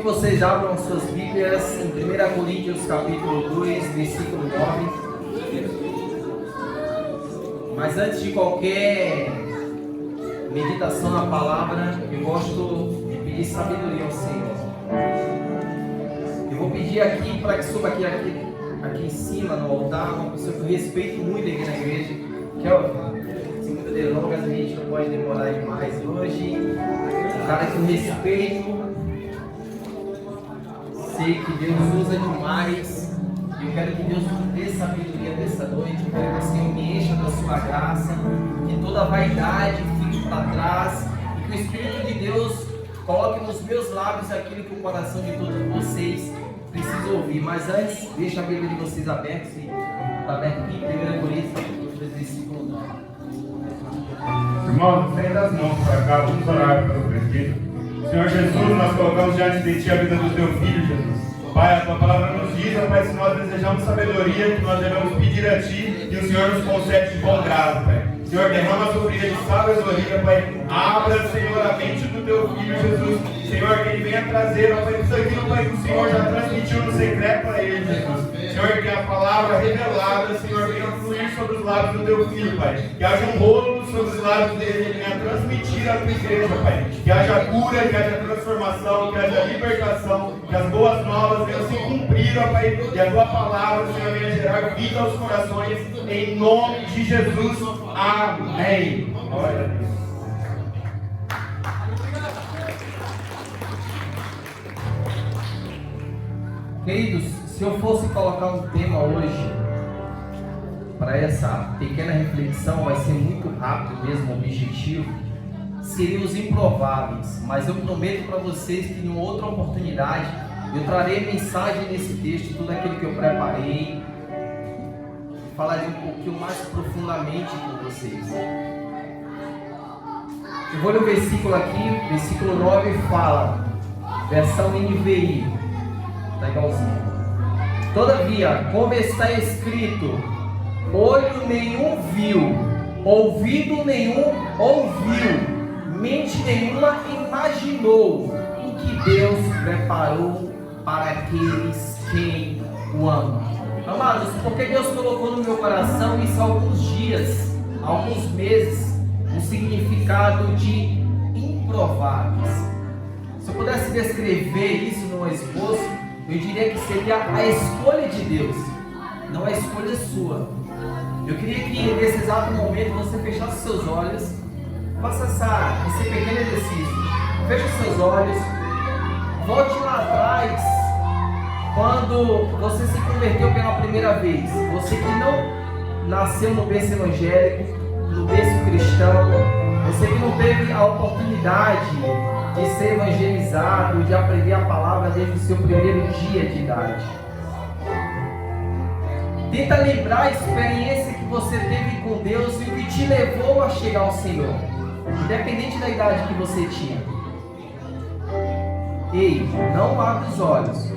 vocês abram suas Bíblias em 1 Coríntios capítulo 2, versículo 9. Mas antes de qualquer meditação na palavra, eu gosto de pedir sabedoria ao Senhor. Eu vou pedir aqui para que suba aqui em cima no altar uma pessoa que eu respeito muito aqui na igreja, que é sem muitas delongas, a gente não pode demorar demais hoje. Um cara que eu respeito, sei que Deus usa demais, e eu quero que Deus me dê sabedoria nessa noite. Eu quero que o Senhor me encha da sua graça, que toda vaidade fique para trás, e que o Espírito de Deus coloque nos meus lábios aquilo que o coração de todos vocês precisa ouvir. Mas antes, deixa a Bíblia de vocês aberta, está aberto aqui, 1 Coríntios capítulo 2, versículo 9. Irmãos, estenda as mãos para cá, vamos orar pelo presbítero. Senhor Jesus, nós colocamos diante de Ti a vida do Teu Filho, Jesus. Pai, a Tua palavra nos diz, Pai, se nós desejamos sabedoria, que nós devemos pedir a Ti, e o Senhor nos concede de bom grado, Pai. Senhor, derrama sobre ele sabedoria, Pai. Abra, Senhor, a mente do Teu Filho, Jesus. Senhor, que Ele venha trazer, Pai, isso aquilo, Pai, que o Senhor já transmitiu no secreto para ele, Jesus. Senhor, que a palavra revelada, Senhor, venha fluir sobre os lábios do Teu Filho, Pai. Que haja um rolo sobre os lábios dele, Ele venha transmitir a Tua igreja, Pai. Que haja cura, que haja transformação, que haja libertação, que as boas novas venham se cumprir, ó Pai. E a Tua palavra, Senhor, venha gerar vida aos corações, em nome de Jesus. Amém. Glória a Deus. Queridos, se eu fosse colocar um tema hoje para essa pequena reflexão, vai ser muito rápido mesmo, objetivo, seriam os improváveis. Mas eu prometo para vocês que em outra oportunidade eu trarei mensagem nesse texto, tudo aquilo que eu preparei, falarei um pouquinho mais profundamente com vocês. Eu vou ler o versículo aqui, versículo 9 fala, versão NVI, está igualzinho. Todavia, como está escrito, olho nenhum viu, ouvido nenhum ouviu, mente nenhuma imaginou o que Deus preparou para aqueles que o amam. Amados, porque Deus colocou no meu coração isso há alguns dias, há alguns meses, um significado de improváveis. Se eu pudesse descrever isso num esboço, eu diria que seria a escolha de Deus, não a escolha sua. Eu queria que nesse exato momento você fechasse seus olhos, faça esse pequeno exercício. Feche seus olhos, volte lá atrás, quando você se converteu pela primeira vez. Você que não nasceu no berço evangélico, no berço cristão, você que não teve a oportunidade de ser evangelizado, de aprender a palavra desde o seu primeiro dia de idade. Tenta lembrar a experiência que você teve com Deus e o que te levou a chegar ao Senhor, independente da idade que você tinha. Ei, não abre os olhos.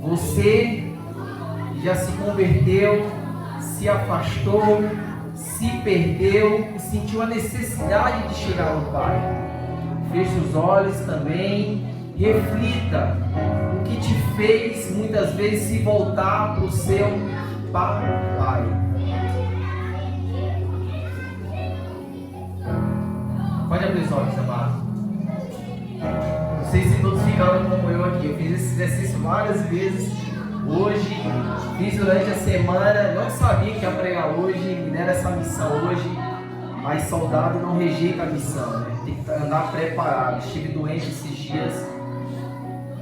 Você já se converteu, se afastou, se perdeu e sentiu a necessidade de chegar ao Pai. Feche os olhos também, reflita o que te fez muitas vezes se voltar para o seu Pai. Pode abrir os olhos, amado. Não sei se todos ficaram como eu aqui. Eu fiz esse exercício várias vezes hoje, fiz durante a semana, não sabia que ia pregar hoje, me deram essa missão hoje. Mas soldado não rejeita a missão, né? Tem que andar preparado. Estive doente esses dias,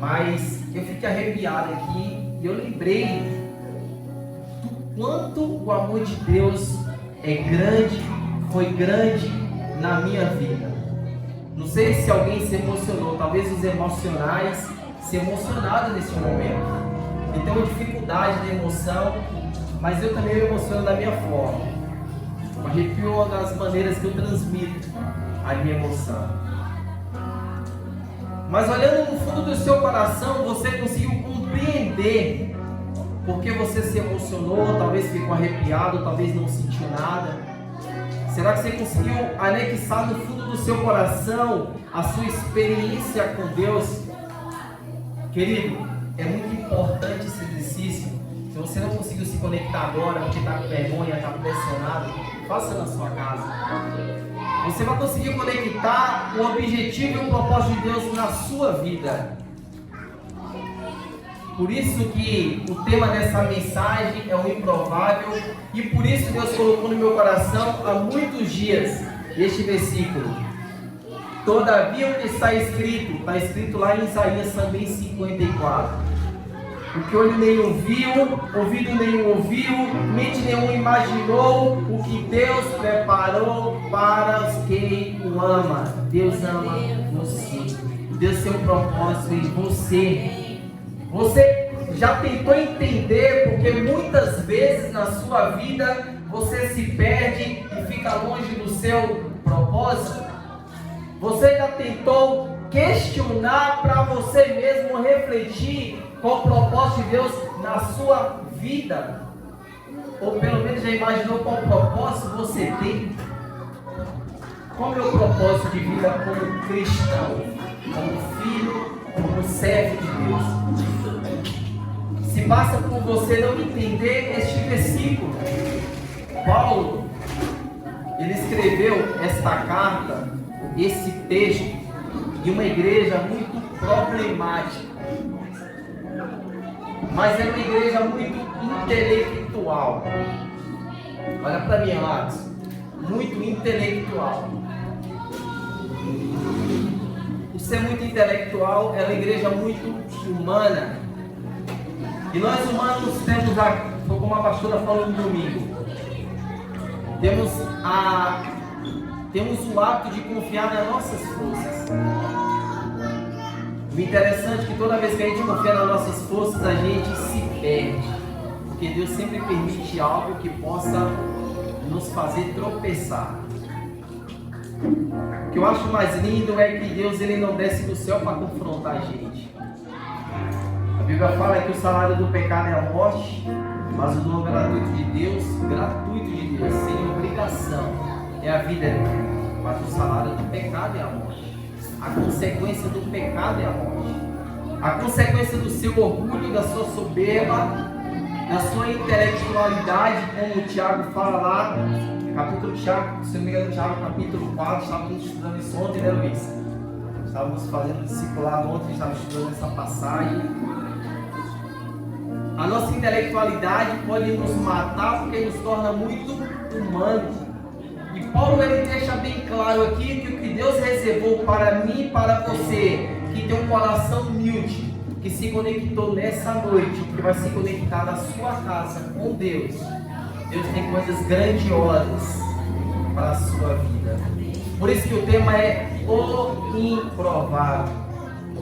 mas eu fiquei arrepiado aqui e eu lembrei do quanto o amor de Deus é grande, foi grande na minha vida. Não sei se alguém se emocionou, talvez os emocionais se emocionaram nesse momento. Eu tenho dificuldade de emoção, mas eu também me emociono da minha forma. O arrepio é uma das maneiras que eu transmito a minha emoção. Mas olhando no fundo do seu coração, você conseguiu compreender porque você se emocionou, talvez ficou arrepiado, talvez não sentiu nada. Será que você conseguiu anexar no fundo do seu coração a sua experiência com Deus? Querido, é muito importante esse exercício. Se você não conseguiu se conectar agora, porque está com vergonha, está pressionado, faça na sua casa. Você vai conseguir conectar o objetivo e o propósito de Deus na sua vida. Por isso que o tema dessa mensagem é o improvável, e por isso Deus colocou no meu coração há muitos dias este versículo. Todavia o que está escrito lá em Isaías também 54. O que olho nenhum viu, ouvido nenhum ouviu, mente nenhum imaginou, o que Deus preparou para os que o amam. Deus ama você. Deus tem um propósito em você. Você já tentou entender porque muitas vezes na sua vida você se perde e fica longe do seu propósito? Você já tentou questionar para você mesmo, refletir qual o propósito de Deus na sua vida? Ou pelo menos já imaginou qual propósito você tem? Qual é o propósito de vida como cristão, como filho, como servo de Deus? Se passa por você não entender este versículo, Paulo, ele escreveu esta carta, esse texto, de uma igreja muito problemática, mas é uma igreja muito intelectual. Olha para mim, amados, muito intelectual. O ser muito intelectual é uma igreja muito humana. E nós humanos temos, como a pastora falou no domingo, temos o hábito de confiar nas nossas forças. O interessante é que toda vez que a gente confia nas nossas forças, a gente se perde. Porque Deus sempre permite algo que possa nos fazer tropeçar. O que eu acho mais lindo é que Deus ele não desce do céu para confrontar a gente. A Bíblia fala que o salário do pecado é a morte, mas o dom gratuito de Deus, sem obrigação, é a vida eterna. Mas o salário do pecado é a morte. A consequência do pecado é a morte. A consequência do seu orgulho, da sua soberba, da sua intelectualidade, como o Tiago fala lá, capítulo Tiago, se não me engano, Tiago, capítulo 4, estávamos estudando isso ontem, né, Luiz? Estávamos fazendo discipulado ontem, estávamos estudando essa passagem. A nossa intelectualidade pode nos matar porque nos torna muito humanos. E Paulo ele deixa bem claro aqui que o que Deus reservou para mim e para você, que tem um coração humilde, que se conectou nessa noite, que vai se conectar na sua casa com Deus. Deus tem coisas grandiosas para a sua vida. Por isso que o tema é o improvável.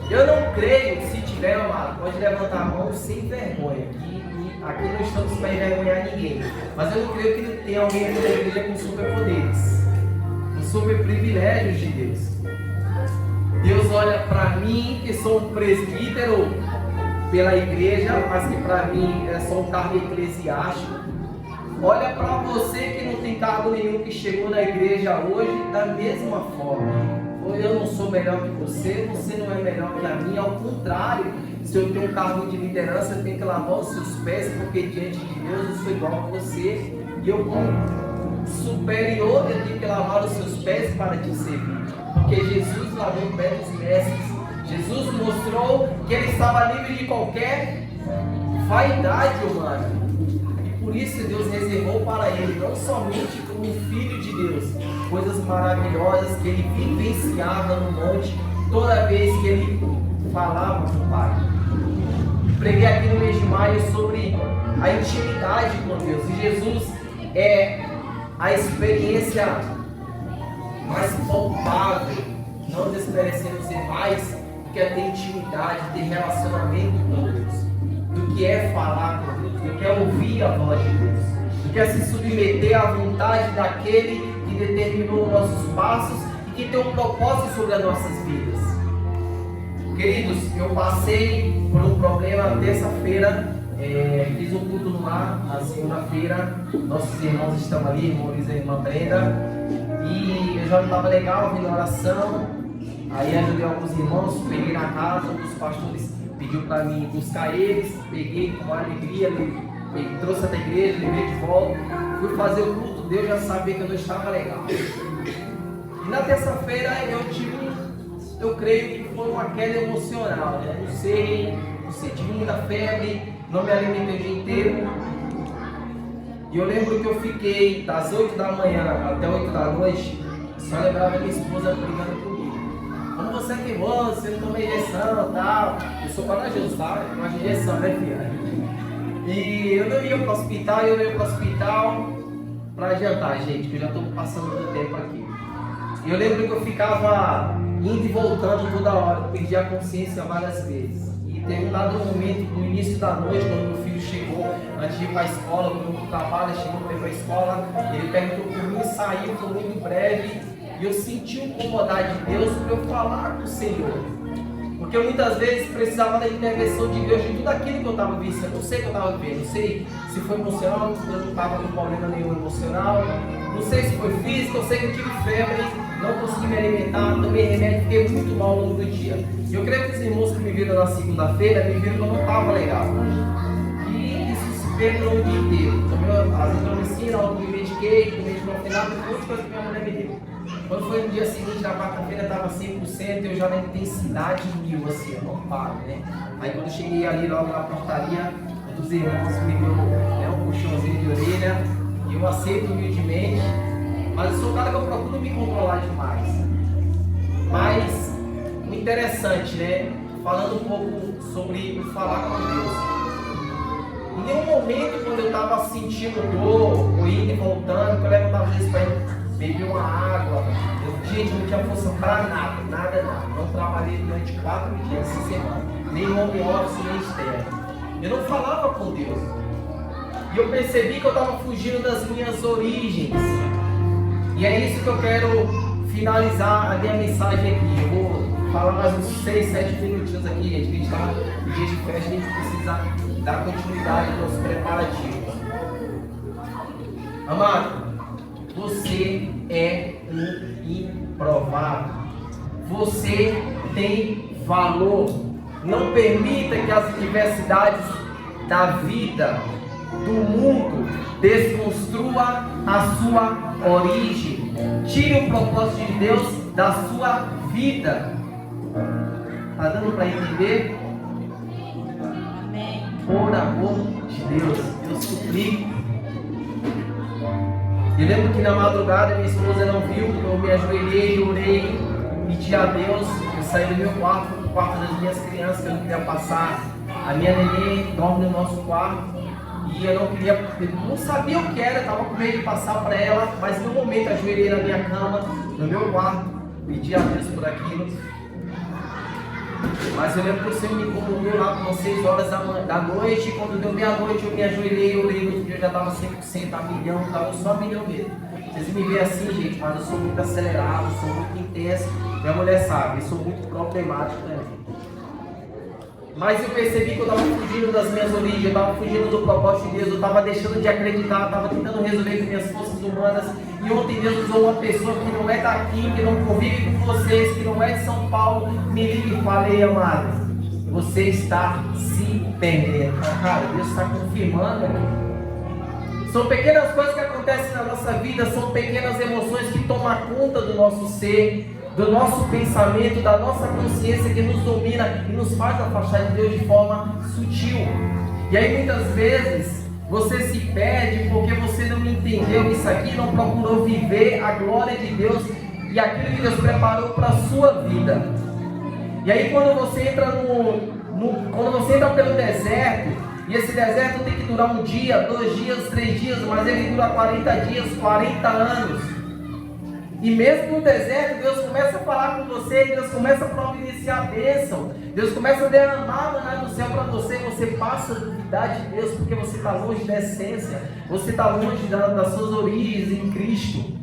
Eu não creio, se tiver, amado, pode levantar a mão sem vergonha. Aqui não estamos para envergonhar ninguém. Mas eu não creio que tenha alguém aqui da igreja com superpoderes, com super privilégios de Deus. Deus olha para mim, que sou um presbítero pela igreja, mas que para mim é só um cargo eclesiástico. Olha para você que não tem cargo nenhum, que chegou na igreja hoje, da mesma forma. Eu não sou melhor que você não é melhor que a mim, ao contrário, se eu tenho um cargo de liderança, eu tenho que lavar os seus pés, porque diante de Deus eu sou igual a você, e eu como superior, eu tenho que lavar os seus pés para te servir, porque Jesus lavou o pé dos mestres. Jesus mostrou que ele estava livre de qualquer vaidade humana, e por isso Deus reservou para ele, não somente como filho de Deus, coisas maravilhosas que ele vivenciava no monte toda vez que ele falava com o Pai. Preguei aqui no mês de maio sobre a intimidade com Deus, e Jesus é a experiência mais palpável, não desmerecendo ser mais, do que é ter intimidade, ter relacionamento com Deus, do que é falar com Deus, do que é ouvir a voz de Deus, do que é se submeter à vontade daquele que determinou nossos passos e que tem um propósito sobre as nossas vidas. Queridos, eu passei por um problema terça-feira, fiz um culto no lar, na segunda-feira, nossos irmãos estão ali, irmão Luiz e a irmã Brenda, e eu já não estava legal, vim na oração, Aí ajudei alguns irmãos, peguei na casa, os pastores pediu para mim buscar eles, peguei com alegria, trouxe até a igreja, levei de volta, fui fazer o culto, Deus já sabia que eu não estava legal. E na terça-feira eu creio que foi uma queda emocional, né? Não sei, tive muita febre, não me alimentei o dia inteiro. E eu lembro que eu fiquei das 8 da manhã até 8 da noite, só lembrava minha esposa brigando comigo. Como você é teimoso, você não toma injeção e tal. Eu sou corajoso, tá? Eu gosto de injeção, né, filha? E eu não ia para o hospital, para adiantar, gente, que eu já estou passando do tempo aqui. E eu lembro que eu ficava indo e voltando toda hora, perdi a consciência várias vezes. E teve um dado momento, no início da noite, quando meu filho chegou, antes de ir para a escola, quando eu fui para o trabalho, chegou para ir para a escola, ele perguntou por mim, saiu, foi muito breve, e eu senti o incomodar de Deus para eu falar com o Senhor. Porque eu muitas vezes precisava da intervenção de Deus de tudo aquilo que eu estava vivendo. Eu não sei o que eu estava vivendo, não sei se foi emocional, eu não estava com problema nenhum emocional, não sei se foi físico, eu sei que eu tive febre, não consegui me alimentar, tomei remédio, fiquei muito mal ao longo do dia. E eu creio que os irmãos que me viram na segunda-feira me viram que eu não estava legal. E isso se perdeu o dia inteiro. Tomei as intromicinas, eu me mediquei, tomei diclofenac, um monte de coisa que minha mulher me deu. Quando foi no dia seguinte, na quarta-feira, estava 100%, eu já na intensidade 1000, assim, eu não paro, né? Aí quando eu cheguei ali logo na portaria, um dos irmãos me deu, né, um puxãozinho de orelha, e eu aceito humildemente, mas eu sou um cara que eu procuro me controlar demais. Mas, o interessante, né? Falando um pouco sobre o falar com Deus. Em nenhum momento, quando eu estava sentindo dor, ou indo e voltando, que eu levantava às vezes para ir bebi uma água, gente, não tinha força para nada. Não trabalhei durante 4 dias essa semana, nem home office, nem externo. Eu não falava com Deus. E eu percebi que eu estava fugindo das minhas origens. E é isso que eu quero finalizar a minha mensagem aqui. Eu vou falar mais uns 6, 7 minutinhos aqui, gente. A gente está no dia de festa, a gente precisa dar continuidade aos preparativos. Amado, você é um improvável. Você tem valor. Não permita que as adversidades da vida, do mundo, desconstrua a sua origem. Tire o propósito de Deus da sua vida. Está dando para entender? Amém. Por amor de Deus, eu suplico. Eu lembro que na madrugada minha esposa não viu, eu me ajoelhei, orei, pedi a Deus. Eu saí do meu quarto, do quarto das minhas crianças, que eu não queria passar. A minha neném dorme no nosso quarto e eu não sabia o que era, estava com medo de passar para ela, mas no momento ajoelhei na minha cama, no meu quarto, pedi a Deus por aquilo. Mas eu lembro que o Senhor me comunicou lá com 6 horas da noite, e quando deu meia-noite eu me ajoelhei, orei, no outro dia eu já estava 100%, a milhão, estava só a milhão mesmo. Vocês me veem assim, gente, mas eu sou muito acelerado, sou muito intenso, minha mulher sabe, eu sou muito problemático também. Mas eu percebi que eu estava fugindo das minhas origens, eu estava fugindo do propósito de Deus, eu estava deixando de acreditar, eu estava tentando resolver com minhas forças humanas. E ontem Deus usou uma pessoa que não é daqui, que não convive com vocês, que não é de São Paulo, me liga e falei, amado, você está se perdendo. Cara, Deus está confirmando aqui. São pequenas coisas que acontecem na nossa vida, são pequenas emoções que tomam conta do nosso ser, do nosso pensamento, da nossa consciência, que nos domina e nos faz afastar de Deus de forma sutil. E aí muitas vezes você se perde porque você não entendeu isso aqui, não procurou viver a glória de Deus e aquilo que Deus preparou para a sua vida. E aí quando você entra quando você entra pelo deserto, e esse deserto tem que durar 1 dia, 2 dias, 3 dias, mas ele dura 40 dias, 40 anos. E mesmo no deserto, Deus começa a falar com você, Deus começa a providenciar a bênção, Deus começa a derramar maná do céu para você, você passa a duvidar de Deus, porque você está longe da essência, você está longe das suas origens em Cristo.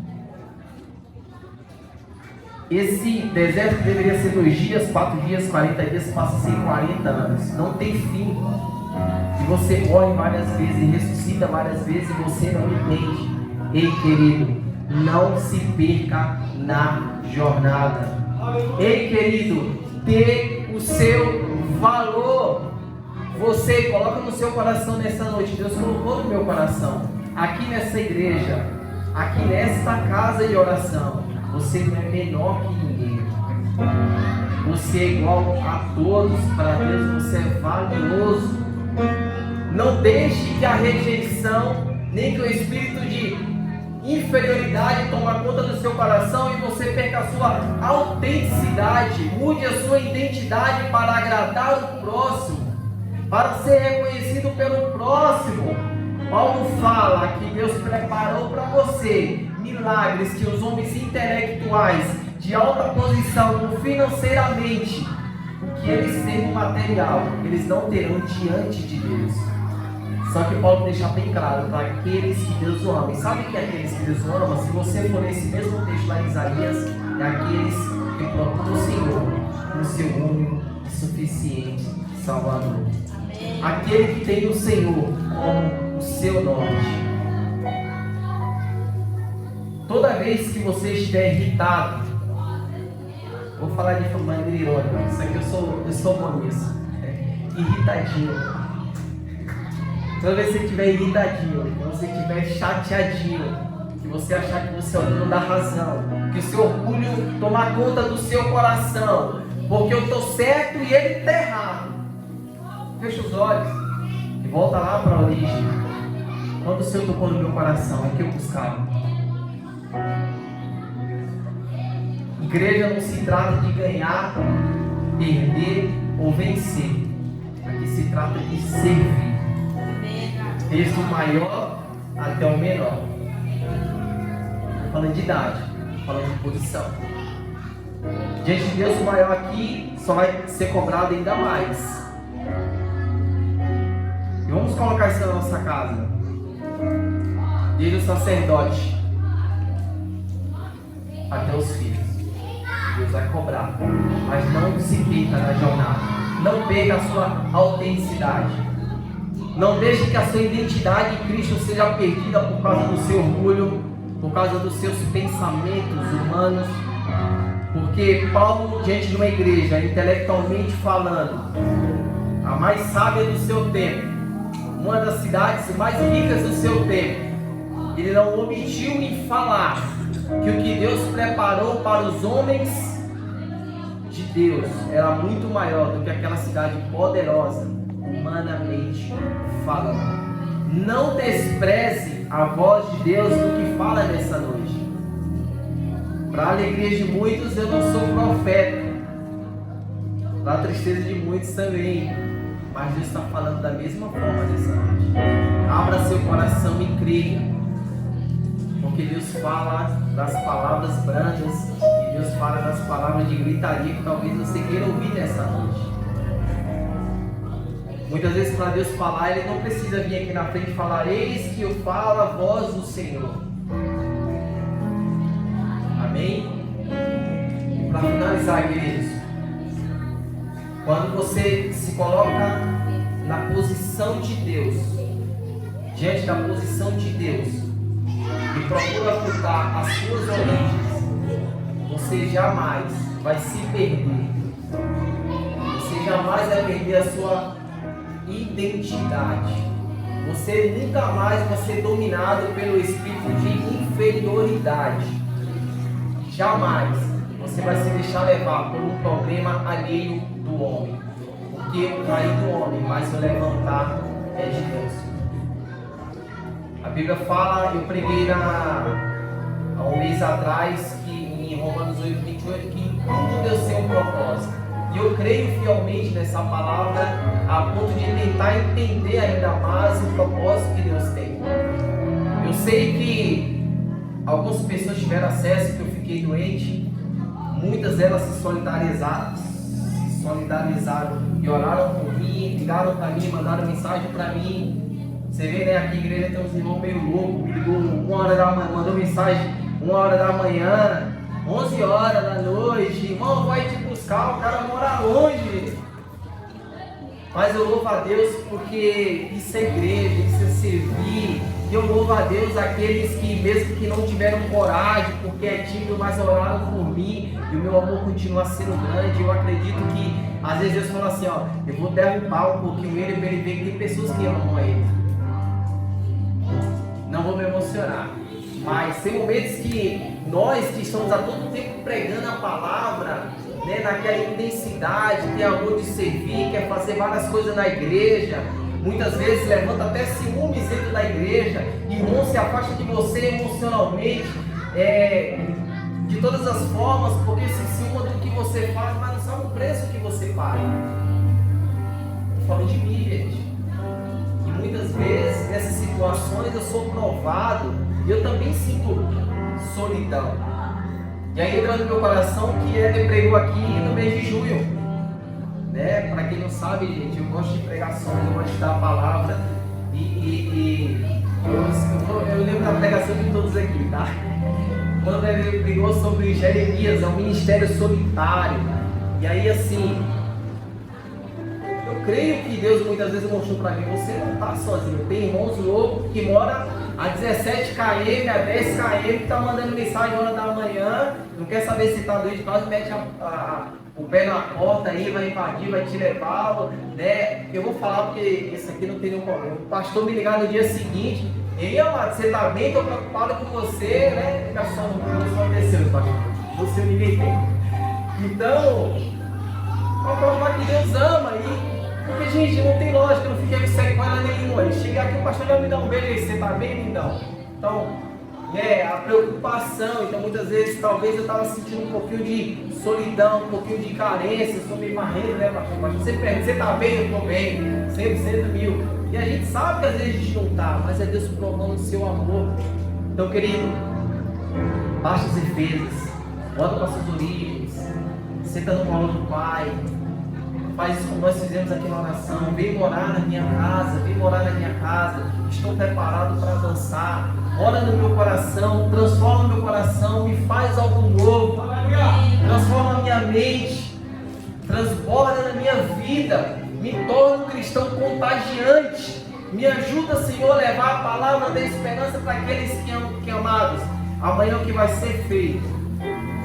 Esse deserto deveria ser 2 dias, 4 dias, 40 dias, passa a ser 40 anos, não tem fim. E você morre várias vezes e ressuscita várias vezes e você não entende. Ei, querido, não se perca na jornada. Ei, querido, dê o seu valor. Você coloca no seu coração nessa noite. Deus colocou no meu coração, aqui nessa igreja, aqui nesta casa de oração, você não é menor que ninguém. Você é igual a todos. Para Deus você é valioso. Não deixe que a rejeição, nem que o espírito de inferioridade toma conta do seu coração e você perca a sua autenticidade. Mude a sua identidade para agradar o próximo, para ser reconhecido pelo próximo. Paulo fala que Deus preparou para você milagres que os homens intelectuais de alta posição financeiramente, o que eles têm no material, eles não terão diante de Deus. Só que Paulo deixa bem claro para aqueles que Deus ama. E sabe que aqueles que Deus ama, se você for nesse mesmo texto lá em Isaías, é aqueles que procuram o Senhor no seu único e suficiente Salvador. Aquele que tem o Senhor como o seu norte. Toda vez que você estiver irritado, vou falar de maneira irônica, isso aqui eu sou bom nisso, irritadinho. Toda vez que você estiver irritadinho, que você estiver chateadinho, que você achar que você é o dono da razão, que o seu orgulho tomar conta do seu coração, porque eu estou certo e ele está errado, fecha os olhos e volta lá para a origem. Quando o Senhor tocou no meu coração, é o que eu buscava. Igreja não se trata de ganhar, perder ou vencer. Aqui se trata de servir. Desde o maior até o menor. Estou falando de idade, estou falando de posição. Diante de Deus, o maior aqui só vai ser cobrado ainda mais. E vamos colocar isso na nossa casa. Desde o sacerdote até os filhos. Deus vai cobrar. Mas não se perca na jornada. Não perca a sua autenticidade. Não deixe que a sua identidade em Cristo seja perdida por causa do seu orgulho, por causa dos seus pensamentos humanos. Porque Paulo, diante de uma igreja, intelectualmente falando, a mais sábia do seu tempo, uma das cidades mais ricas do seu tempo, ele não omitiu em falar que o que Deus preparou para os homens de Deus era muito maior do que aquela cidade poderosa, humanamente falando. Não despreze a voz de Deus do que fala nessa noite. Para a alegria de muitos, eu não sou profeta, para a tristeza de muitos também, mas Deus está falando da mesma forma nessa noite. Abra seu coração e creia, porque Deus fala das palavras brandas e Deus fala das palavras de gritaria que talvez você queira ouvir nessa noite. Muitas vezes, para Deus falar, Ele não precisa vir aqui na frente e falar: eis que eu falo a voz do Senhor. Amém? E para finalizar, queridos, quando você se coloca na posição de Deus, diante da posição de Deus, e procura ocultar as suas origens, você jamais vai se perder. Você jamais vai perder a sua identidade. Você nunca mais vai ser dominado pelo espírito de inferioridade. Jamais você vai se deixar levar por um problema alheio do homem, porque o cair do homem vai se levantar é de Deus. A Bíblia fala, eu preguei há um mês atrás, que em Romanos 8:28, que em tudo Deus tem um propósito. E eu creio fielmente nessa palavra, a ponto de tentar entender ainda mais o propósito que Deus tem. Eu sei que algumas pessoas tiveram acesso, que eu fiquei doente, muitas delas se solidarizaram e oraram por mim, ligaram para mim, mandaram mensagem para mim. Você vê, né, aqui a igreja tem uns irmãos meio loucos, ligou 1 hora da manhã, mandou mensagem 1 hora da manhã, 11 horas da noite, irmão, vai te buscar, o cara mora longe. Mas eu louvo a Deus porque isso é igreja, isso é servir, E eu louvo a Deus aqueles que, mesmo que não tiveram coragem, porque é tímido, mas oraram por mim, e o meu amor continua sendo grande. Eu acredito que, às vezes, Deus fala assim, ó, eu vou derrubar um pouquinho ele para ele ver que tem pessoas que amam a ele. Não vou me emocionar, mas tem momentos que nós que estamos a todo tempo pregando a palavra, né, naquela intensidade, tem amor de servir, quer fazer várias coisas na igreja, muitas vezes levanta até ciúmes dentro da igreja, irmão se afasta de você emocionalmente, de todas as formas, porque se ciúma do que você faz, mas não sabe o preço que você paga. Eu falo de mim, gente. E muitas vezes nessas situações eu sou provado e eu também sinto solidão. E aí entra no meu coração que ele pregou aqui no mês de junho, né? Para quem não sabe, gente, eu gosto de pregações, eu gosto de dar a palavra eu lembro da pregação de todos aqui, tá? Quando ele pregou sobre Jeremias, é um ministério solitário. E aí assim, eu creio que Deus muitas vezes mostrou para mim, você não está sozinho. Tem irmãos loucos que moram a 17 km, a 10 km, está mandando mensagem na hora da manhã, não quer saber se está doente, quase mete o pé na porta aí, vai invadir, vai te levar, né? Eu vou falar porque isso aqui não tem nenhum problema. O pastor me ligar no dia seguinte, ei, amado, você está bem? Estou preocupado com você, né? Fica só no desceu, pastor. Você ninguém tem. Então, vamos provar que Deus ama aí. Porque, gente, não tem lógica, não fica sério com ela nenhuma. Ele chega aqui, o pastor já me dá um beijo aí, você tá bem, lindão? Então, a preocupação. Então, muitas vezes, talvez eu estava sentindo um pouquinho de solidão, um pouquinho de carência, eu sou meio marrento, né, pastor? Você pergunta, você tá bem? Eu tô bem, 100% mil. E a gente sabe que às vezes a gente não tá, mas é Deus provando o seu amor. Então, querido, baixa as defesas, volta para suas origens, senta no colo do Pai. Faz isso como nós fizemos aqui na oração. Vem morar na minha casa, vem morar na minha casa. Estou preparado para dançar. Ora no meu coração, transforma meu coração, me faz algo novo. Transforma a minha mente, transborda na minha vida, me torna um cristão contagiante. Me ajuda, Senhor, a levar a palavra da esperança para aqueles que amados. Amanhã o que vai ser feito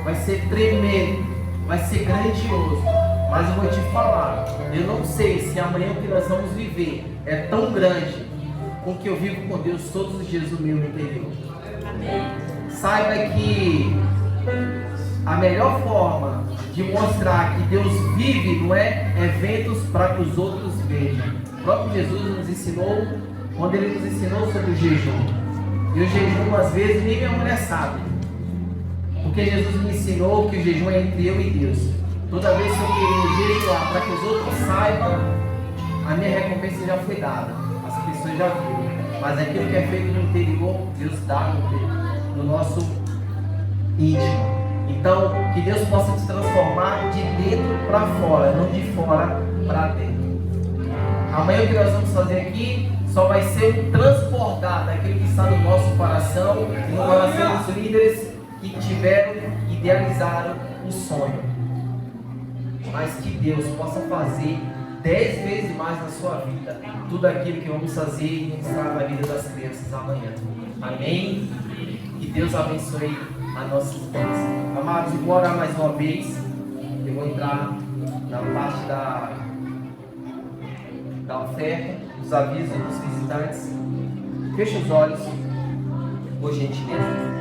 vai ser tremendo, vai ser grandioso. Mas eu vou te falar, eu não sei se amanhã o que nós vamos viver é tão grande com que eu vivo com Deus todos os dias do meu interior. Amém. Saiba que a melhor forma de mostrar que Deus vive não é eventos para que os outros vejam. O próprio Jesus nos ensinou, quando Ele nos ensinou sobre o jejum. E o jejum, às vezes, nem minha mulher sabe. Porque Jesus me ensinou que o jejum é entre eu e Deus. Toda vez que eu queria jejuar para que os outros saibam, a minha recompensa já foi dada. As pessoas já viram. Mas aquilo que é feito no interior, Deus dá no nosso íntimo. Então, que Deus possa te transformar de dentro para fora, não de fora para dentro. Amanhã o que nós vamos fazer aqui só vai ser um transbordar daquilo que está no nosso coração e no coração dos líderes que tiveram, idealizaram um sonho. Mas que Deus possa fazer 10 vezes mais na sua vida tudo aquilo que vamos fazer e ministrar na vida das crianças amanhã. Amém? Que Deus abençoe a nossa existência. Amados, eu vou orar mais uma vez. Eu vou entrar na parte da oferta, dos avisos dos visitantes. Feche os olhos, por gentileza.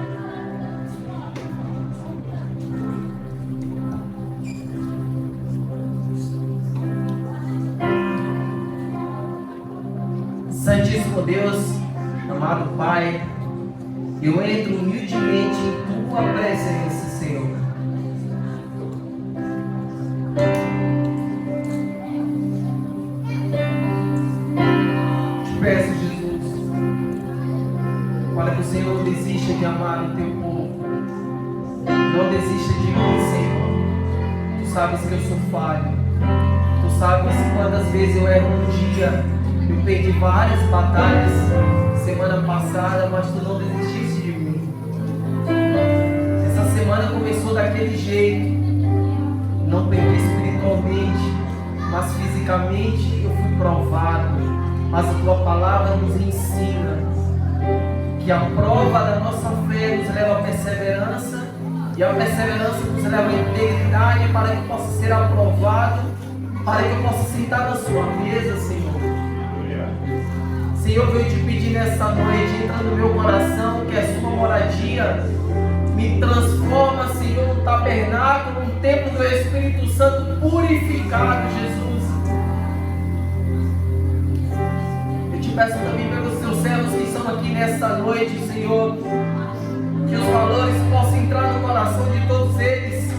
Santíssimo Deus, amado Pai, eu entro humildemente em Tua presença, Senhor. Te peço, Jesus, para que o Senhor não desista de amar o Teu povo. Não desista de mim, Senhor. Tu sabes que eu sou falho. Tu sabes quantas vezes eu erro um dia. Eu perdi várias batalhas semana passada, mas Tu não desististe de mim. Essa semana começou daquele jeito. Não perdi espiritualmente, mas fisicamente eu fui provado. Mas a Tua palavra nos ensina que a prova da nossa fé nos leva à perseverança, e a perseverança nos leva à integridade, para que eu possa ser aprovado, para que eu possa sentar na sua mesa, Senhor. Senhor, eu te pedir nessa noite, entra no meu coração, que a sua moradia me transforma, Senhor, num tabernáculo, num templo do Espírito Santo purificado, Jesus. Eu te peço também pelos teus servos que estão aqui nessa noite, Senhor, que os valores possam entrar no coração de todos eles,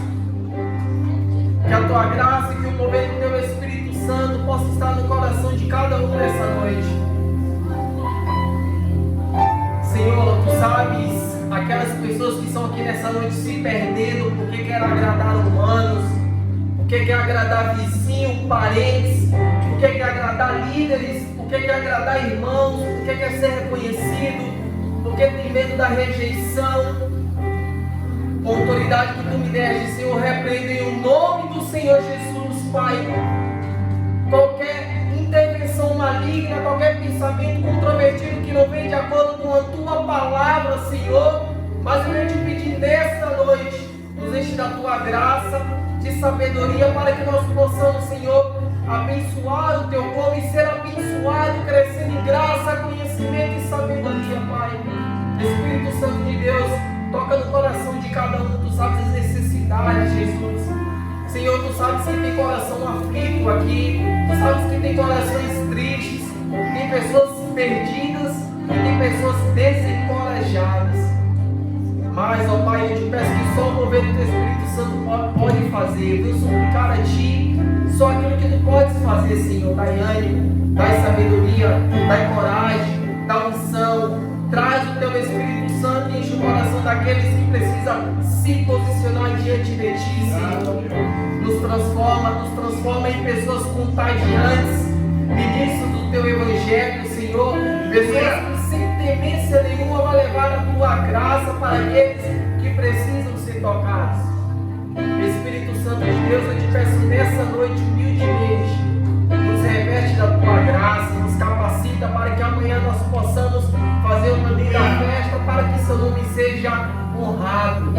que a tua graça e que o mover do teu Espírito Santo possa estar no coração de cada um nessa noite. Senhor, tu sabes aquelas pessoas que estão aqui nessa noite se perdendo porque querem agradar humanos, porque querem agradar vizinhos, parentes, porque querem agradar líderes, porque querem agradar irmãos, porque querem ser reconhecido, porque tem medo da rejeição. Com a autoridade que tu me deste, Senhor, repreendo em o nome do Senhor Jesus, Pai, qualquer intervenção maligna, qualquer pensamento controvertido que não vem de acordo com a tua palavra, Senhor. Mas eu quero te pedir nesta noite, nos enche da tua graça, de sabedoria, para que nós possamos, Senhor, abençoar o teu povo e ser abençoado, crescendo em graça, conhecimento e sabedoria, Pai. Espírito Santo de Deus, toca no coração de cada um, tu sabes as necessidades, Jesus. Senhor, tu sabes que tem coração aflito aqui, tu sabes que tem corações tristes, tem pessoas perdidas e tem pessoas desencorajadas. Mas, ó Pai, eu te peço que só o mover do teu Espírito Santo pode fazer. Eu suplicar a Ti só aquilo que Tu podes fazer, Senhor. Dai ânimo, dai sabedoria, dai coragem, dá unção. Traz o Teu Espírito Santo e enche o coração daqueles que precisam se posicionar diante de Ti, Senhor. Nos transforma em pessoas contagiantes, ministros do Teu Evangelho, Senhor. Pessoas que sem temência nenhuma vai levar a Tua graça para aqueles que precisam ser tocados. Espírito Santo de Deus, eu te peço nessa noite, humildemente, nos reveste da Tua graça, nos capacita para que amanhã nós possamos fazer uma linda festa, para que Seu nome seja honrado,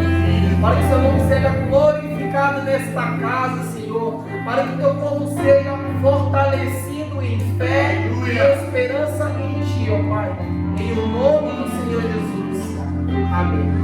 para que Seu nome seja glorificado nesta casa, Senhor, para que Teu povo seja fortalecido em fé e esperança em Ti, ó Pai, em o nome do Senhor Jesus. Amém.